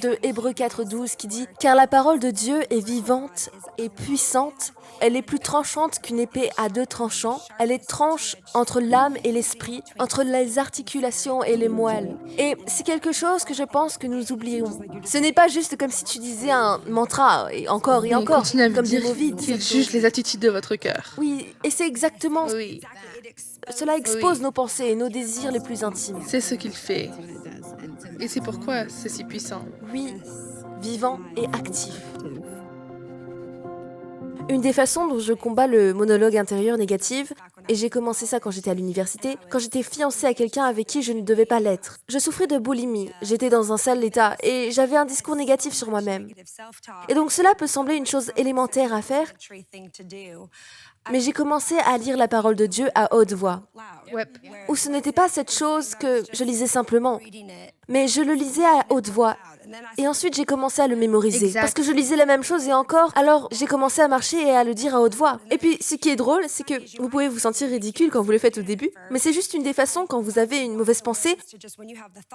de Hébreux 4,12 qui dit « Car la parole de Dieu est vivante et puissante, elle est plus tranchante qu'une épée à deux tranchants, elle est tranche entre l'âme et l'esprit, entre les articulations et les moelles. » Et c'est quelque chose que je pense que nous oublions. Ce n'est pas juste comme si tu disais un mantra, et encore, Mais continue à vous comme des dire mots vides. qu'il juge les attitudes de votre cœur. Oui, et c'est exactement... Oui, Cela expose Oui. nos pensées et nos désirs les plus intimes. c'est ce qu'il fait. Et c'est pourquoi c'est si puissant. Oui, vivant et actif. Une des façons dont je combats le monologue intérieur négatif, et j'ai commencé ça quand j'étais à l'université, quand j'étais fiancée à quelqu'un avec qui je ne devais pas l'être. Je souffrais de boulimie, j'étais dans un sale état et j'avais un discours négatif sur moi-même. Et donc cela peut sembler une chose élémentaire à faire, mais j'ai commencé à lire la parole de Dieu à haute voix. Ouais. Où ce n'était pas cette chose que je lisais simplement, mais je le lisais à haute voix. Et ensuite, j'ai commencé à le mémoriser. Exact. Parce que je lisais la même chose et encore, alors j'ai commencé à marcher et à le dire à haute voix. Et puis, ce qui est drôle, c'est que vous pouvez vous sentir ridicule quand vous le faites au début, mais c'est juste une des façons quand vous avez une mauvaise pensée,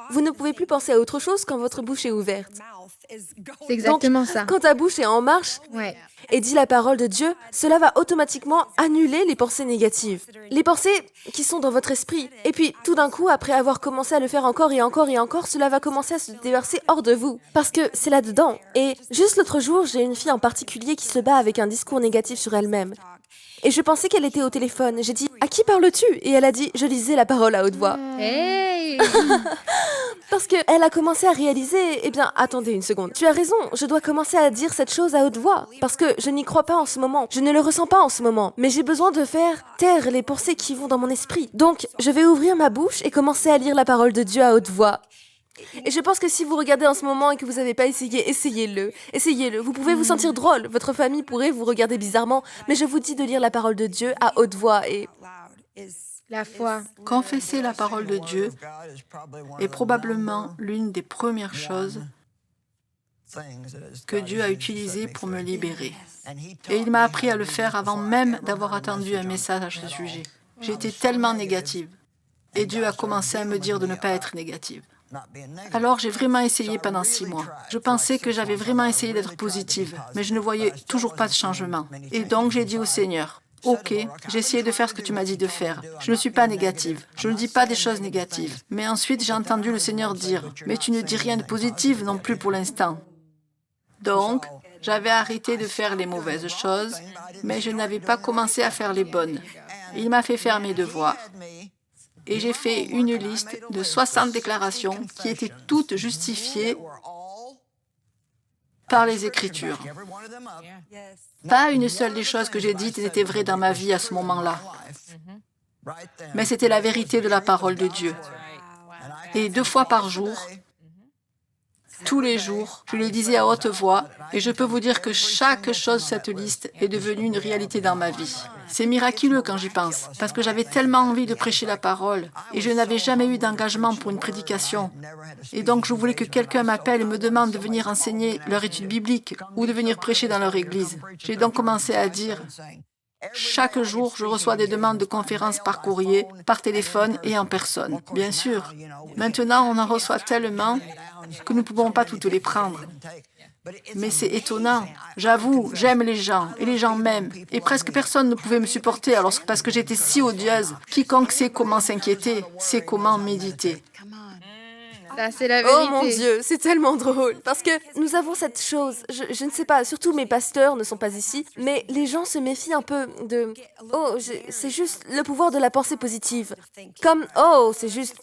vous ne pouvez plus penser à autre chose quand votre bouche est ouverte. C'est exactement ça. Quand ta bouche est en marche Ouais. et dit la parole de Dieu, cela va automatiquement annuler les pensées négatives. Les pensées qui sont dans votre esprit. Et puis, tout d'un coup, après avoir commencé à le faire encore et encore et encore, cela va commencer à se déverser hors de vous. Parce que c'est là-dedans. Et juste l'autre jour, j'ai une fille en particulier qui se bat avec un discours négatif sur elle-même. Et je pensais qu'elle était au téléphone. J'ai dit « À qui parles-tu » Et elle a dit « Je lisais la parole à haute voix. » Hey! Parce qu'elle a commencé à réaliser, eh bien, attendez une seconde, tu as raison, je dois commencer à dire cette chose à haute voix, parce que je n'y crois pas en ce moment, je ne le ressens pas en ce moment, mais j'ai besoin de faire taire les pensées qui vont dans mon esprit. Donc, je vais ouvrir ma bouche et commencer à lire la parole de Dieu à haute voix. Et je pense que si vous regardez en ce moment et que vous n'avez pas essayé, essayez-le. Essayez-le. Vous pouvez vous sentir drôle, votre famille pourrait vous regarder bizarrement, mais je vous dis de lire la parole de Dieu à haute voix et... La foi. Confesser la parole de Dieu est probablement l'une des premières choses que Dieu a utilisées pour me libérer. Et il m'a appris à le faire avant même d'avoir attendu un message à ce sujet. J'étais tellement négative. Et Dieu a commencé à me dire de ne pas être négative. Alors j'ai vraiment essayé pendant 6 mois. Je pensais que j'avais vraiment essayé d'être positive, mais je ne voyais toujours pas de changement. Et donc j'ai dit au Seigneur, « Ok, j'ai essayé de faire ce que tu m'as dit de faire. Je ne suis pas négative. Je ne dis pas des choses négatives. » Mais ensuite j'ai entendu le Seigneur dire, « Mais tu ne dis rien de positif non plus pour l'instant. » Donc, j'avais arrêté de faire les mauvaises choses, mais je n'avais pas commencé à faire les bonnes. Il m'a fait faire mes devoirs. Et j'ai fait une liste de 60 déclarations qui étaient toutes justifiées par les Écritures. Pas une seule des choses que j'ai dites n'était vraie dans ma vie à ce moment-là. Mais c'était la vérité de la parole de Dieu. Et 2 fois par jour, tous les jours, je les disais à haute voix et je peux vous dire que chaque chose de cette liste est devenue une réalité dans ma vie. C'est miraculeux quand j'y pense, parce que j'avais tellement envie de prêcher la parole et je n'avais jamais eu d'engagement pour une prédication. Et donc je voulais que quelqu'un m'appelle et me demande de venir enseigner leur étude biblique ou de venir prêcher dans leur église. J'ai donc commencé à dire, chaque jour, je reçois des demandes de conférences par courrier, par téléphone et en personne. Bien sûr, maintenant on en reçoit tellement que nous ne pouvons pas toutes les prendre. Mais c'est étonnant. J'avoue, j'aime les gens, et les gens m'aiment. Et presque personne ne pouvait me supporter parce que j'étais si odieuse. Quiconque sait comment s'inquiéter, sait comment méditer. Ça, c'est la vérité. Oh mon Dieu, c'est tellement drôle. Parce que nous avons cette chose, je ne sais pas, surtout mes pasteurs ne sont pas ici, mais les gens se méfient un peu de « Oh, c'est juste le pouvoir de la pensée positive. » Comme « Oh, c'est juste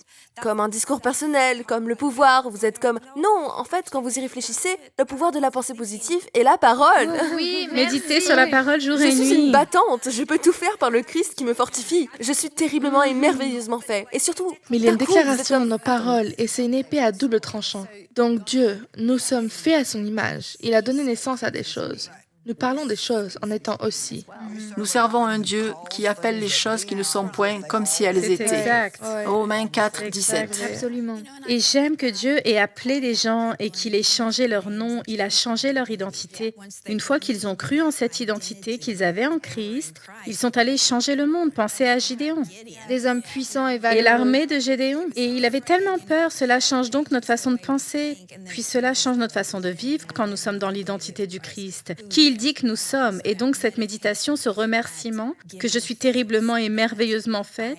comme un discours personnel, comme le pouvoir, vous êtes comme... » Non, en fait, quand vous y réfléchissez, le pouvoir de la pensée positive est la parole. Oui, méditez sur la parole jour Je et suis une nuit. battante, je peux tout faire par le Christ qui me fortifie. Je suis terriblement et merveilleusement fait. Et surtout, Mais il y a une d'un coup, vous êtes déclaration dans comme- nos paroles et c'est une épée à double tranchant. Donc Dieu, nous sommes faits à son image. Il a donné naissance à des choses. Nous parlons des choses en étant aussi. Nous servons un Dieu qui appelle les choses qui ne sont point comme si elles C'est étaient. exact. Romains 4, 17. Absolument. Et j'aime que Dieu ait appelé les gens et qu'il ait changé leur nom, il a changé leur identité. Une fois qu'ils ont cru en cette identité qu'ils avaient en Christ, ils sont allés changer le monde. Pensez à Gédéon. Des hommes puissants et valeureux. Et l'armée de Gédéon. Et il avait tellement peur, cela change donc notre façon de penser. Puis cela change notre façon de vivre quand nous sommes dans l'identité du Christ, qui il dit que nous sommes. Et donc cette méditation, ce remerciement, que je suis terriblement et merveilleusement faite,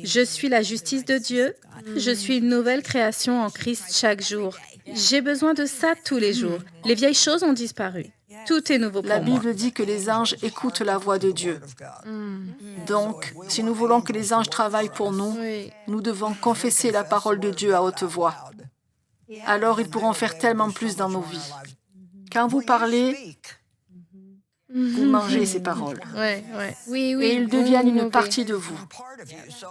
je suis la justice de Dieu, je suis une nouvelle création en Christ chaque jour. J'ai besoin de ça tous les jours. Les vieilles choses ont disparu. Tout est nouveau pour La moi. Bible dit que les anges écoutent la voix de Dieu. Donc, si nous voulons que les anges travaillent pour nous, nous devons confesser la parole de Dieu à haute voix. Alors, ils pourront faire tellement plus dans nos vies. Quand vous parlez, vous mangez ces paroles. Oui, Et ils deviennent une partie de vous.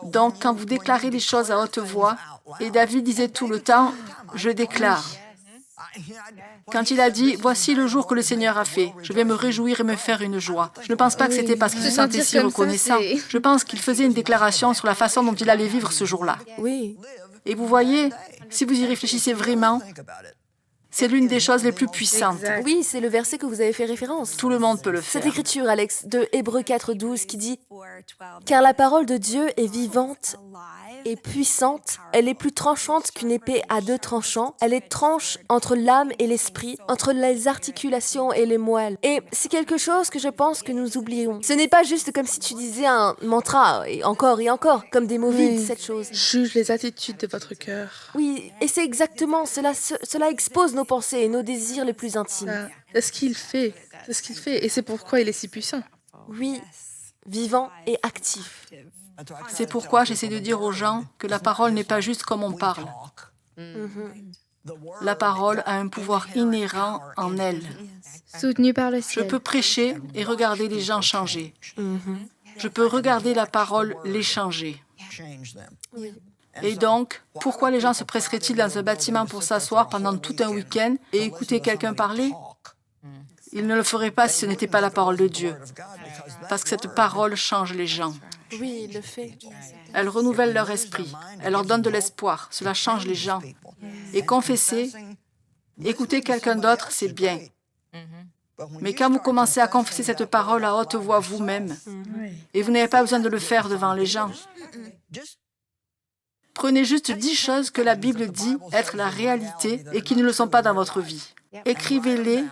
Donc, quand vous déclarez les choses à haute voix, et David disait tout le temps, « Je déclare ». Quand il a dit « Voici le jour que le Seigneur a fait, je vais me réjouir et me faire une joie », je ne pense pas que c'était parce qu'il se sentait si reconnaissant. Je pense qu'il faisait une déclaration sur la façon dont il allait vivre ce jour-là. Oui. Et vous voyez, si vous y réfléchissez vraiment, c'est l'une des choses les plus puissantes. Exact. Oui, c'est le verset que vous avez fait référence. Tout le monde peut le faire. Cette écriture, Alex, de Hébreux 4, 12, qui dit « Car la parole de Dieu est vivante et puissante, elle est plus tranchante qu'une épée à deux tranchants, elle est tranche entre l'âme et l'esprit, entre les articulations et les moelles. » Et c'est quelque chose que je pense que nous oublions. Ce n'est pas juste comme si tu disais un mantra, et encore, comme des mots vides, cette chose. Juge les attitudes de votre cœur. Oui, et c'est exactement, cela expose nos pensées et nos désirs les plus intimes. C'est ce qu'il fait. C'est ce qu'il fait. Et c'est pourquoi il est si puissant. Oui, vivant et actif. C'est pourquoi j'essaie de dire aux gens que la parole n'est pas juste comme on parle. La parole a un pouvoir inhérent en elle. Soutenu par le Je ciel. peux prêcher et regarder les gens changer. Je peux regarder la parole les changer. Et donc, pourquoi les gens se presseraient-ils dans un bâtiment pour s'asseoir pendant tout un week-end et écouter quelqu'un parler? Ils ne le feraient pas si ce n'était pas la parole de Dieu, parce que cette parole change les gens. Oui, il le fait. Elle renouvelle leur esprit, elle leur donne de l'espoir, cela change les gens. Et confesser, écouter quelqu'un d'autre, c'est bien. Mais quand vous commencez à confesser cette parole à haute voix vous-même, et vous n'avez pas besoin de le faire devant les gens, prenez juste 10 choses que la Bible dit être la réalité et qui ne le sont pas dans votre vie. Écrivez-les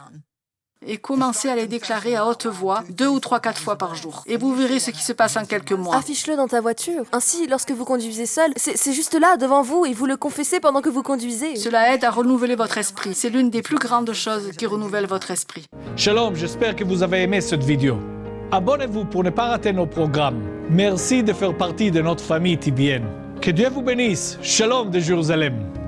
et commencez à les déclarer à haute voix 2 ou 3, 4 fois par jour. Et vous verrez ce qui se passe en quelques mois. Affiche-le dans ta voiture. Ainsi, lorsque vous conduisez seul, c'est juste là, devant vous, et vous le confessez pendant que vous conduisez. Cela aide à renouveler votre esprit. C'est l'une des plus grandes choses qui renouvelle votre esprit. Shalom, j'espère que vous avez aimé cette vidéo. Abonnez-vous pour ne pas rater nos programmes. Merci de faire partie de notre famille TBN. Que Dieu vous bénisse. Shalom de Jérusalem.